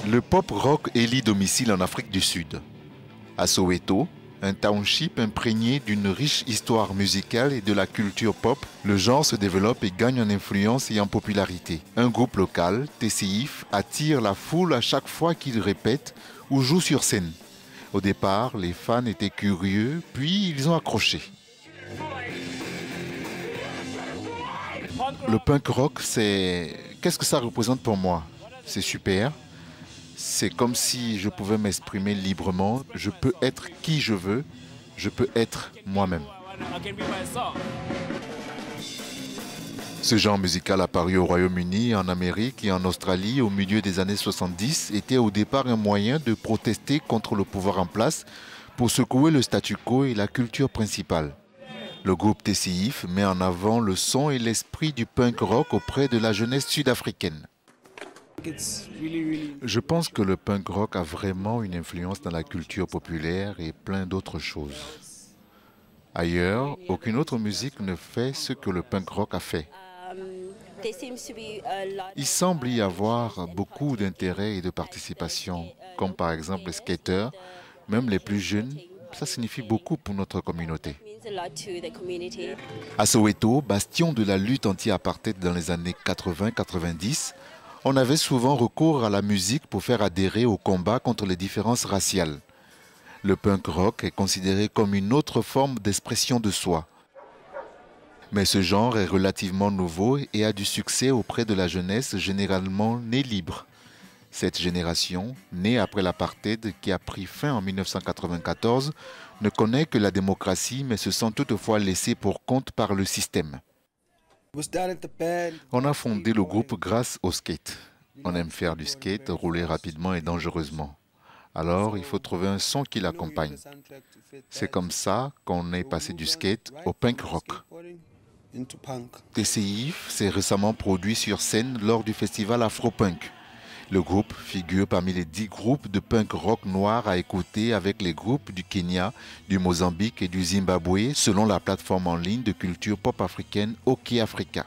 Le pop rock élit domicile en Afrique du Sud. À Soweto, un township imprégné d'une riche histoire musicale et de la culture pop, le genre se développe et gagne en influence et en popularité. Un groupe local, TCIF, attire la foule à chaque fois qu'il répète ou joue sur scène. Au départ, les fans étaient curieux, puis ils ont accroché. Le punk rock, qu'est-ce que ça représente pour moi? C'est super. C'est comme si je pouvais m'exprimer librement. Je peux être qui je veux. Je peux être moi-même. Ce genre musical apparu au Royaume-Uni, en Amérique et en Australie au milieu des années 70 était au départ un moyen de protester contre le pouvoir en place pour secouer le statu quo et la culture principale. Le groupe TCIF met en avant le son et l'esprit du punk rock auprès de la jeunesse sud-africaine. Je pense que le punk rock a vraiment une influence dans la culture populaire et plein d'autres choses. Ailleurs, aucune autre musique ne fait ce que le punk rock a fait. Il semble y avoir beaucoup d'intérêt et de participation, comme par exemple les skaters, même les plus jeunes. Ça signifie beaucoup pour notre communauté. À Soweto, bastion de la lutte anti-apartheid dans les années 80-90, on avait souvent recours à la musique pour faire adhérer au combat contre les différences raciales. Le punk rock est considéré comme une autre forme d'expression de soi. Mais ce genre est relativement nouveau et a du succès auprès de la jeunesse généralement née libre. Cette génération, née après l'apartheid qui a pris fin en 1994, ne connaît que la démocratie mais se sent toutefois laissée pour compte par le système. On a fondé le groupe grâce au skate. On aime faire du skate, rouler rapidement et dangereusement. Alors, il faut trouver un son qui l'accompagne. C'est comme ça qu'on est passé du skate au punk rock. TCIF s'est récemment produit sur scène lors du festival Afropunk. Le groupe figure parmi les 10 groupes de punk rock noir à écouter avec les groupes du Kenya, du Mozambique et du Zimbabwe selon la plateforme en ligne de culture pop africaine OK Africa.